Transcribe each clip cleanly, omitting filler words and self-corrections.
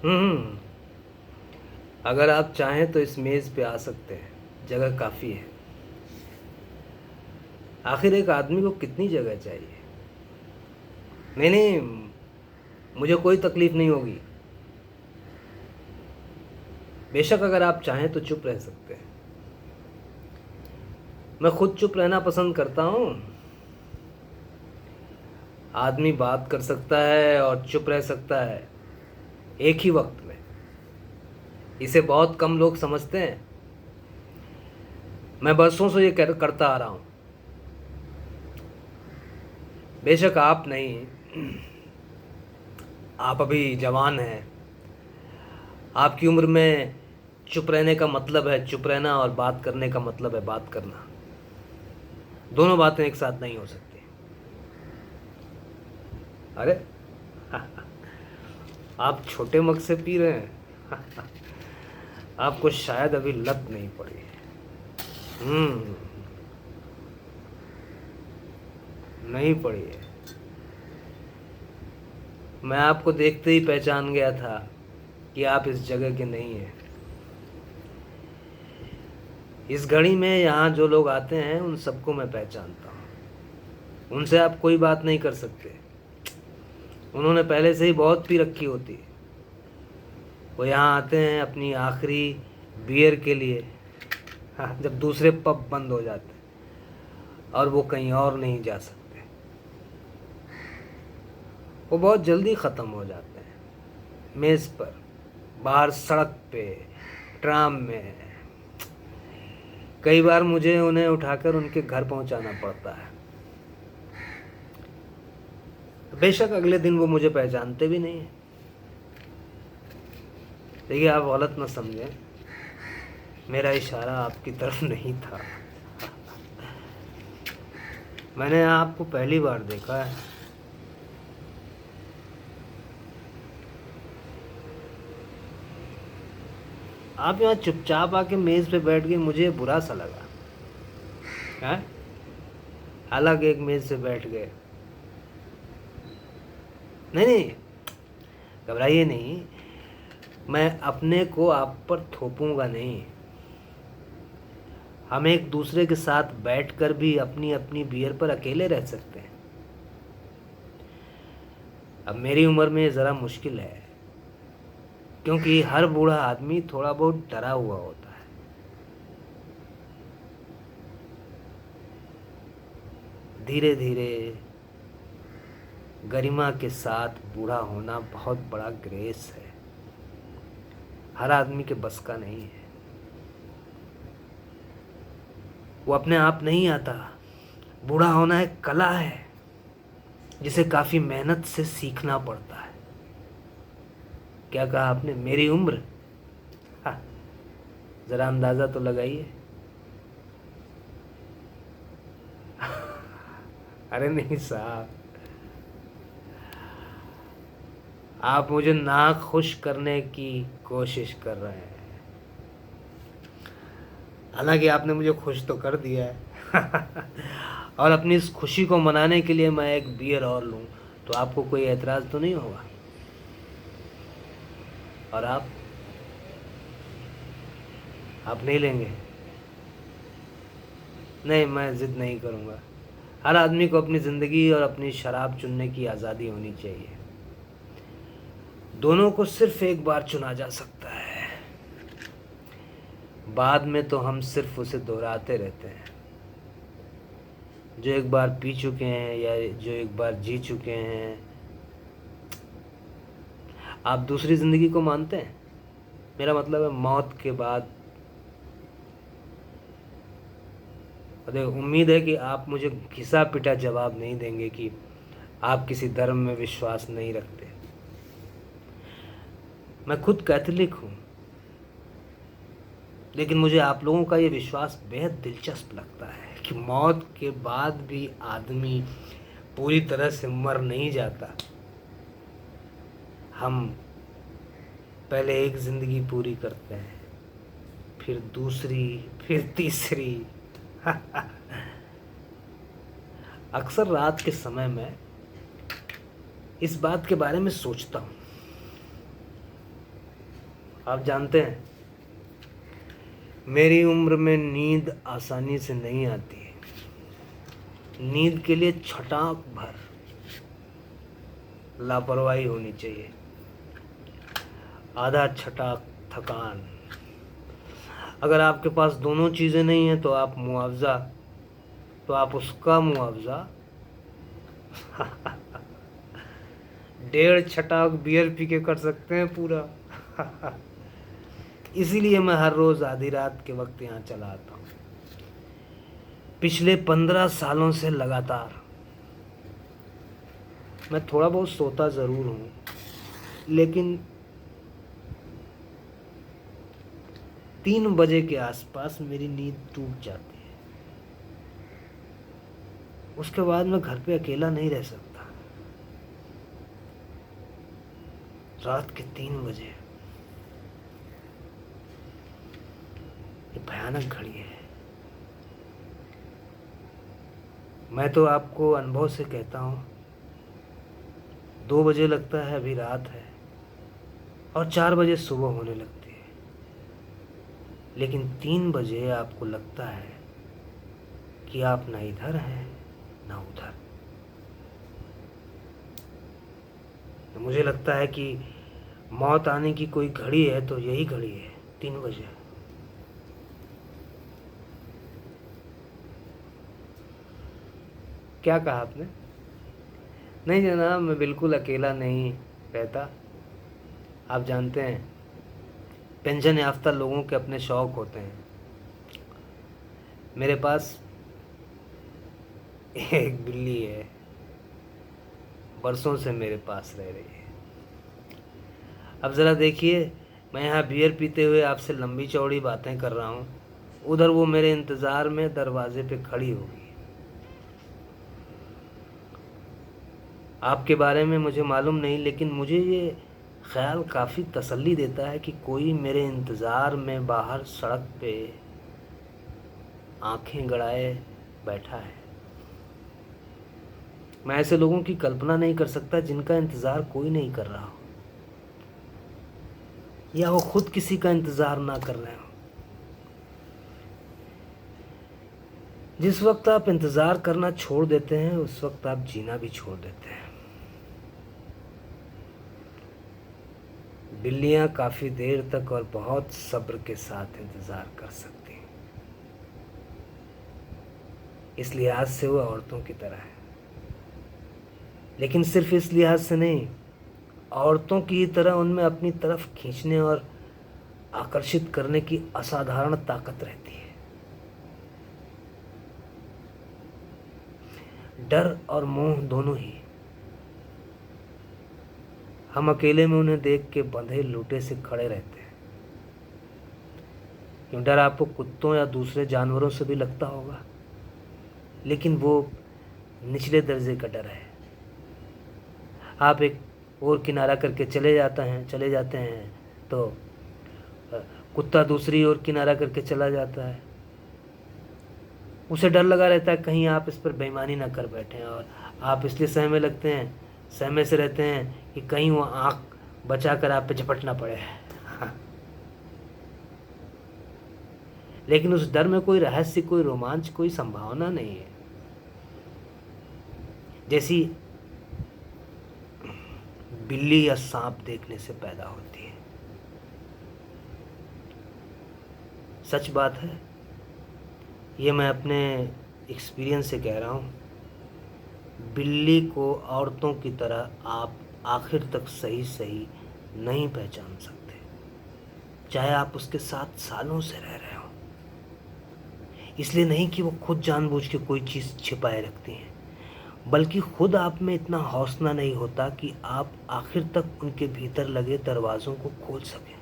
हम्म। अगर आप चाहें तो इस मेज़ पे आ सकते हैं, जगह काफ़ी है। आखिर एक आदमी को कितनी जगह चाहिए? नहीं नहीं, मुझे कोई तकलीफ नहीं होगी। बेशक अगर आप चाहें तो चुप रह सकते हैं। मैं खुद चुप रहना पसंद करता हूँ। आदमी बात कर सकता है और चुप रह सकता है एक ही वक्त में। इसे बहुत कम लोग समझते हैं। मैं बरसों से ये करता आ रहा हूँ। बेशक आप नहीं, आप अभी जवान हैं। आपकी उम्र में चुप रहने का मतलब है चुप रहना, और बात करने का मतलब है बात करना। दोनों बातें एक साथ नहीं हो सकती। अरे, आप छोटे मग से पी रहे हैं। आपको शायद अभी लत नहीं पड़ी है। हम्म। नहीं पड़ी है। मैं आपको देखते ही पहचान गया था कि आप इस जगह के नहीं हैं। इस घड़ी में यहाँ जो लोग आते हैं उन सबको मैं पहचानता हूँ। उनसे आप कोई बात नहीं कर सकते। उन्होंने पहले से ही बहुत पी रखी होती है। वो यहाँ आते हैं अपनी आखिरी बियर के लिए। हाँ, जब दूसरे पब बंद हो जाते हैं और वो कहीं और नहीं जा सकते। वो बहुत जल्दी ख़त्म हो जाते हैं, मेज़ पर, बाहर सड़क पे, ट्राम में। कई बार मुझे उन्हें उठाकर उनके घर पहुंचाना पड़ता है। बेशक अगले दिन वो मुझे पहचानते भी नहीं है। देखिए, आप गलत न समझें, मेरा इशारा आपकी तरफ नहीं था। मैंने आपको पहली बार देखा है। आप यहाँ चुपचाप आके मेज़ पे बैठ गए, मुझे बुरा सा लगा। हैं? अलग एक मेज़ से बैठ गए। नहीं नहीं, घबराइए नहीं। मैं अपने को आप पर थोपूंगा नहीं। हम एक दूसरे के साथ बैठकर भी अपनी अपनी बियर पर अकेले रह सकते हैं। अब मेरी उम्र में ज़रा मुश्किल है, क्योंकि हर बूढ़ा आदमी थोड़ा बहुत डरा हुआ होता है। धीरे धीरे, गरिमा के साथ बूढ़ा होना बहुत बड़ा ग्रेस है। हर आदमी के बस का नहीं है। वो अपने आप नहीं आता। बूढ़ा होना एक कला है जिसे काफ़ी मेहनत से सीखना पड़ता है। क्या कहा आपने, मेरी उम्र? हाँ, ज़रा अंदाज़ा तो लगाइए। अरे नहीं साहब, आप मुझे ना खुश करने की कोशिश कर रहे हैं। हालांकि आपने मुझे खुश तो कर दिया है। और अपनी इस खुशी को मनाने के लिए मैं एक बियर और लूं तो आपको कोई एतराज़ तो नहीं होगा? और आप नहीं लेंगे? नहीं, मैं ज़िद नहीं करूँगा। हर आदमी को अपनी ज़िंदगी और अपनी शराब चुनने की आज़ादी होनी चाहिए। दोनों को सिर्फ एक बार चुना जा सकता है। बाद में तो हम सिर्फ उसे दोहराते रहते हैं। जो एक बार पी चुके हैं या जो एक बार जी चुके हैं। आप दूसरी ज़िंदगी को मानते हैं? मेरा मतलब है मौत के बाद। अरे, उम्मीद है कि आप मुझे घिसा पिटा जवाब नहीं देंगे कि आप किसी धर्म में विश्वास नहीं रखते। मैं खुद कैथोलिक हूँ, लेकिन मुझे आप लोगों का ये विश्वास बेहद दिलचस्प लगता है कि मौत के बाद भी आदमी पूरी तरह से मर नहीं जाता। हम पहले एक ज़िंदगी पूरी करते हैं, फिर दूसरी, फिर तीसरी। अक्सर रात के समय में इस बात के बारे में सोचता हूँ आप जानते हैं, मेरी उम्र में नींद आसानी से नहीं आती है। नींद के लिए छटाक भर लापरवाही होनी चाहिए, आधा छटाक थकान। अगर आपके पास दोनों चीज़ें नहीं हैं तो आप उसका मुआवजा 1.5 छटाक बियर पी के कर सकते हैं पूरा। इसीलिए मैं हर रोज़ आधी रात के वक्त यहाँ चला आता हूँ। पिछले 15 सालों से लगातार। मैं थोड़ा बहुत सोता ज़रूर हूँ, लेकिन 3 बजे के आसपास मेरी नींद टूट जाती है। उसके बाद मैं घर पे अकेला नहीं रह सकता। रात के 3 बजे, ये भयानक घड़ी है। मैं तो आपको अनुभव से कहता हूँ, 2 बजे लगता है अभी रात है, और 4 बजे सुबह होने लगती है। लेकिन 3 बजे आपको लगता है कि आप ना इधर हैं ना उधर। तो मुझे लगता है कि मौत आने की कोई घड़ी है तो यही घड़ी है, 3 बजे। क्या कहा आपने? नहीं जनाब, मैं बिल्कुल अकेला नहीं रहता। आप जानते हैं, पेंशन याफ्ता लोगों के अपने शौक़ होते हैं। मेरे पास एक बिल्ली है, बरसों से मेरे पास रह रही है। अब ज़रा देखिए, मैं यहाँ बियर पीते हुए आपसे लंबी चौड़ी बातें कर रहा हूँ, उधर वो मेरे इंतज़ार में दरवाजे पे खड़ी होगी। आपके बारे में मुझे मालूम नहीं, लेकिन मुझे ये ख्याल काफ़ी तसल्ली देता है कि कोई मेरे इंतज़ार में बाहर सड़क पे आंखें गड़ाए बैठा है। मैं ऐसे लोगों की कल्पना नहीं कर सकता जिनका इंतज़ार कोई नहीं कर रहा हो, या वो खुद किसी का इंतज़ार ना कर रहे हो। जिस वक्त आप इंतज़ार करना छोड़ देते हैं, उस वक्त आप जीना भी छोड़ देते हैं। बिल्लियाँ काफ़ी देर तक और बहुत सब्र के साथ इंतज़ार कर सकती हैं। इस लिहाज से वो औरतों की तरह है, लेकिन सिर्फ इस लिहाज से नहीं, औरतों की तरह उनमें अपनी तरफ खींचने और आकर्षित करने की असाधारण ताकत रहती है। डर और मोह दोनों ही। हम अकेले में उन्हें देख के बंधे लूटे से खड़े रहते हैं। क्यों? डर आपको कुत्तों या दूसरे जानवरों से भी लगता होगा, लेकिन वो निचले दर्जे का डर है। आप एक और किनारा करके चले जाते हैं तो कुत्ता दूसरी ओर किनारा करके चला जाता है। उसे डर लगा रहता है कहीं आप इस पर बेईमानी ना कर बैठें, और आप इसलिए सहमे से रहते हैं कि कहीं वो आँख बचाकर आप पे झपट ना पड़े। लेकिन उस डर में कोई रहस्य, कोई रोमांच, कोई संभावना नहीं है, जैसी बिल्ली या सांप देखने से पैदा होती है। सच बात है, ये मैं अपने एक्सपीरियंस से कह रहा हूँ। बिल्ली को औरतों की तरह आप आखिर तक सही नहीं पहचान सकते, चाहे आप उसके साथ सालों से रह रहे हो। इसलिए नहीं कि वो खुद जानबूझ के कोई चीज़ छिपाए रखती हैं, बल्कि खुद आप में इतना हौसला नहीं होता कि आप आखिर तक उनके भीतर लगे दरवाज़ों को खोल सकें।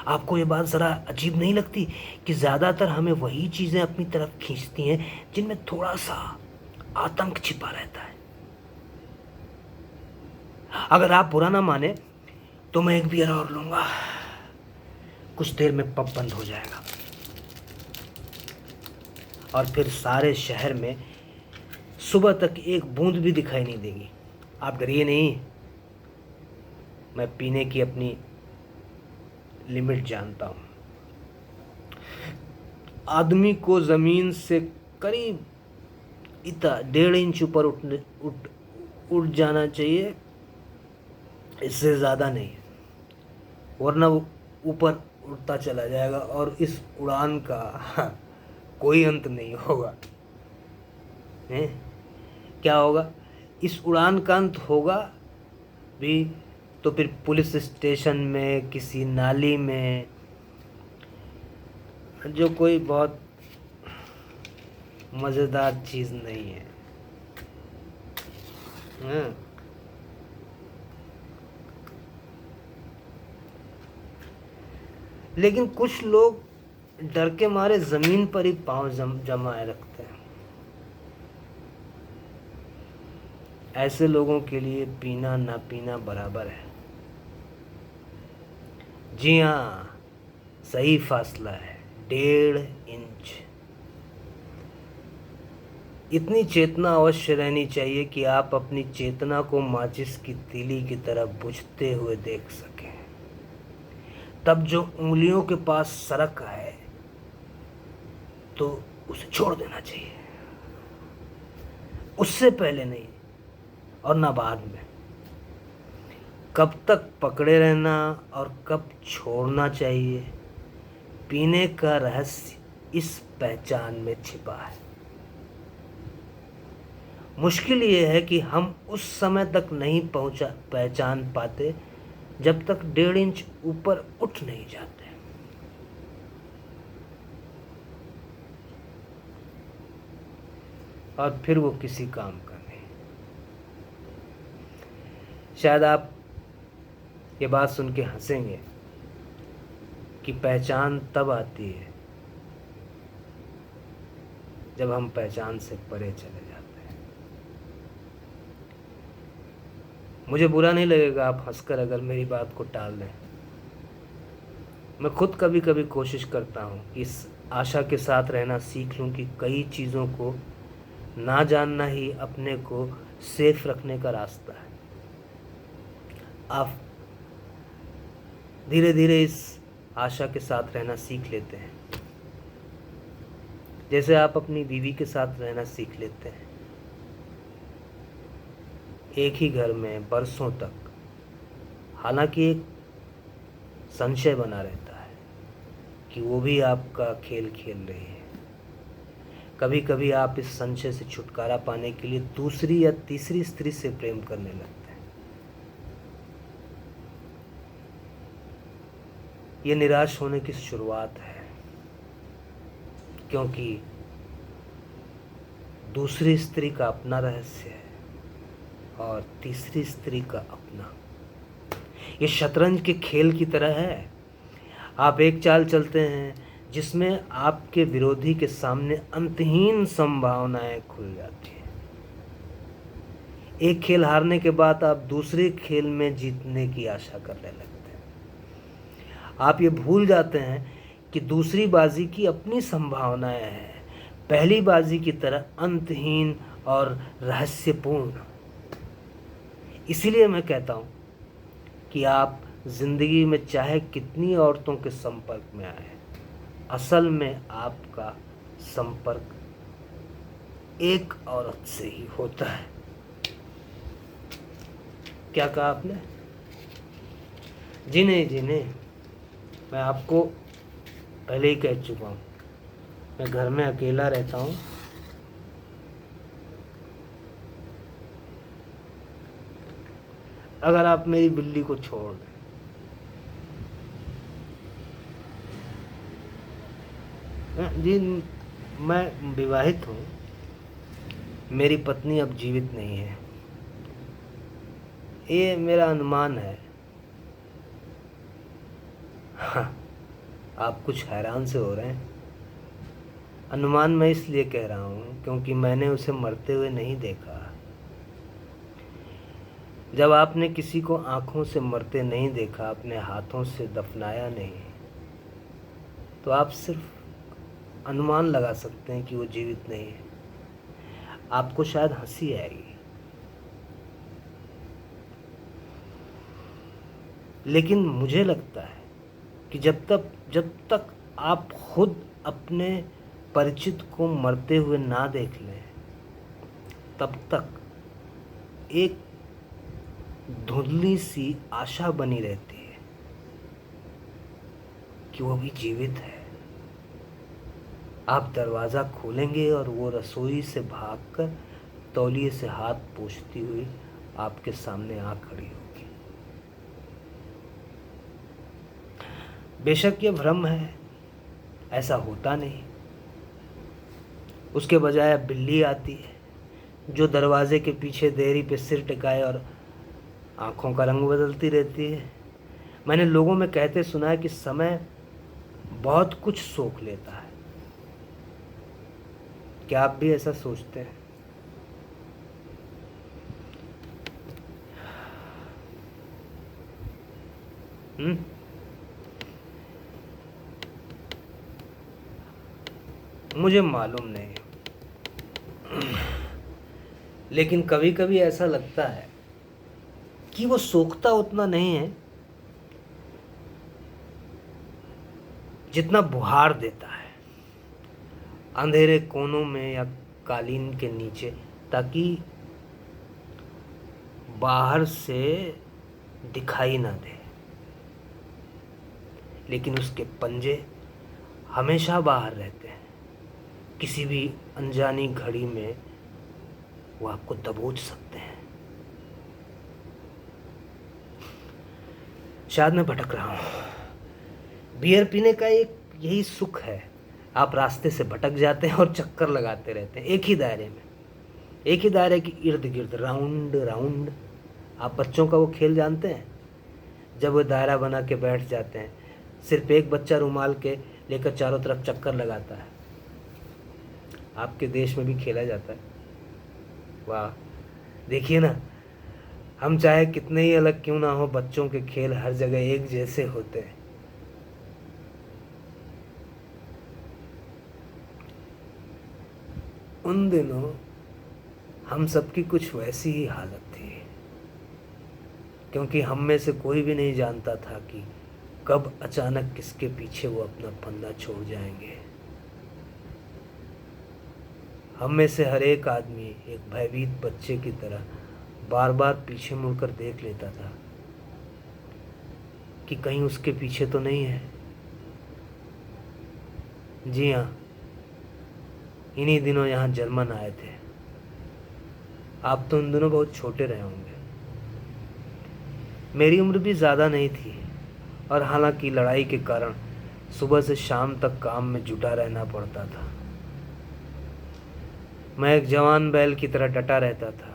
आपको ये बात ज़रा अजीब नहीं लगती कि ज़्यादातर हमें वही चीज़ें अपनी तरफ खींचती हैं जिनमें थोड़ा सा आतंक छिपा रहता है। अगर आप बुरा ना माने तो मैं एक बियर और लूँगा, कुछ देर में पब बंद हो जाएगा और फिर सारे शहर में सुबह तक एक बूंद भी दिखाई नहीं देगी। आप डरिए नहीं, मैं पीने की अपनी लिमिट जानता हूँ। आदमी को ज़मीन से करीब इतना 1.5 इंच ऊपर उठ जाना चाहिए, इससे ज़्यादा नहीं, वरना वो ऊपर उड़ता चला जाएगा और इस उड़ान का कोई अंत नहीं होगा। हैं? क्या होगा? इस उड़ान का अंत होगा भी तो फिर पुलिस स्टेशन में, किसी नाली में, जो कोई बहुत मज़ेदार चीज़ नहीं है। हाँ। लेकिन कुछ लोग डर के मारे ज़मीन पर ही पाँव जमाए रखते हैं। ऐसे लोगों के लिए पीना ना पीना बराबर है। जी हाँ, सही फासला है, 1.5 इंच। इतनी चेतना अवश्य रहनी चाहिए कि आप अपनी चेतना को माचिस की तीली की तरह बुझते हुए देख सकें। तब जो उंगलियों के पास सरक आए तो उसे छोड़ देना चाहिए, उससे पहले नहीं और ना बाद में। कब तक पकड़े रहना और कब छोड़ना चाहिए, पीने का रहस्य इस पहचान में छिपा है। मुश्किल ये है कि हम उस समय तक नहीं पहचान पाते जब तक 1.5 इंच ऊपर उठ नहीं जाते। और फिर वो किसी काम का नहीं। शायद आप ये बात सुन के हंसेंगे कि पहचान तब आती है जब हम पहचान से परे चले जाते हैं। मुझे बुरा नहीं लगेगा आप हंसकर अगर मेरी बात को टाल दें। मैं खुद कभी कभी कोशिश करता हूँ कि इस आशा के साथ रहना सीख लूँ कि कई चीज़ों को ना जानना ही अपने को सेफ रखने का रास्ता है। आप धीरे धीरे इस आशा के साथ रहना सीख लेते हैं, जैसे आप अपनी बीवी के साथ रहना सीख लेते हैं। एक ही घर में बरसों तक, हालांकि एक संशय बना रहता है कि वो भी आपका खेल खेल रही है। कभी कभी आप इस संशय से छुटकारा पाने के लिए दूसरी या तीसरी स्त्री से प्रेम करने लगते हैं। ये निराश होने की शुरुआत है, क्योंकि दूसरी स्त्री का अपना रहस्य है और तीसरी स्त्री का अपना। ये शतरंज के खेल की तरह है। आप एक चाल चलते हैं जिसमें आपके विरोधी के सामने अंतहीन संभावनाएं खुल जाती हैं। एक खेल हारने के बाद आप दूसरे खेल में जीतने की आशा करने लगते हैं। आप ये भूल जाते हैं कि दूसरी बाजी की अपनी संभावनाएं हैं, पहली बाजी की तरह अंतहीन और रहस्यपूर्ण। इसीलिए मैं कहता हूँ कि आप जिंदगी में चाहे कितनी औरतों के संपर्क में आए, असल में आपका संपर्क एक औरत से ही होता है। क्या कहा आपने? जी नहीं, जी नहीं, मैं आपको पहले ही कह चुका हूँ, मैं घर में अकेला रहता हूँ। अगर आप मेरी बिल्ली को छोड़ दें, जी, मैं विवाहित हूँ, मेरी पत्नी अब जीवित नहीं है। ये मेरा अनुमान है। हाँ, आप कुछ हैरान से हो रहे हैं। अनुमान मैं इसलिए कह रहा हूँ क्योंकि मैंने उसे मरते हुए नहीं देखा। जब आपने किसी को आँखों से मरते नहीं देखा, अपने हाथों से दफनाया नहीं, तो आप सिर्फ अनुमान लगा सकते हैं कि वो जीवित नहीं है। आपको शायद हंसी आएगी, लेकिन मुझे लगता है कि जब तक आप खुद अपने परिचित को मरते हुए ना देख लें, तब तक एक धुंधली सी आशा बनी रहती है कि वो भी जीवित है। आप दरवाज़ा खोलेंगे और वो रसोई से भागकर तौलिए से हाथ पोंछती हुई आपके सामने आ खड़ी होगी। बेशक ये भ्रम है, ऐसा होता नहीं। उसके बजाय अब बिल्ली आती है जो दरवाजे के पीछे देरी पे सिर टिकाए और आंखों का रंग बदलती रहती है। मैंने लोगों में कहते सुना है कि समय बहुत कुछ सोख लेता है। क्या आप भी ऐसा सोचते हैं? मुझे मालूम नहीं, लेकिन कभी कभी ऐसा लगता है कि वो सोखता उतना नहीं है जितना बुहार देता है अंधेरे कोनों में या कालीन के नीचे, ताकि बाहर से दिखाई ना दे। लेकिन उसके पंजे हमेशा बाहर रहते हैं। किसी भी अनजानी घड़ी में वो आपको दबोच सकते हैं। शायद मैं भटक रहा हूँ। बियर पीने का एक यही सुख है, आप रास्ते से भटक जाते हैं और चक्कर लगाते रहते हैं एक ही दायरे में, एक ही दायरे के इर्द गिर्द, राउंड राउंड। आप बच्चों का वो खेल जानते हैं, जब वो दायरा बना के बैठ जाते हैं, सिर्फ एक बच्चा रुमाल के लेकर चारों तरफ चक्कर लगाता है। आपके देश में भी खेला जाता है। वाह, देखिए ना, हम चाहे कितने ही अलग क्यों ना हो, बच्चों के खेल हर जगह एक जैसे होते हैं। उन दिनों हम सबकी कुछ वैसी ही हालत थी, क्योंकि हम में से कोई भी नहीं जानता था कि कब अचानक किसके पीछे वो अपना फंदा छोड़ जाएंगे। हम में से हर एक आदमी एक भयभीत बच्चे की तरह बार बार पीछे मुड़कर देख लेता था कि कहीं उसके पीछे तो नहीं है। जी हाँ, इन्हीं दिनों यहाँ जर्मन आए थे। आप तो उन दिनों बहुत छोटे रहे होंगे। मेरी उम्र भी ज़्यादा नहीं थी, और हालांकि लड़ाई के कारण सुबह से शाम तक काम में जुटा रहना पड़ता था। मैं एक जवान बैल की तरह डटा रहता था।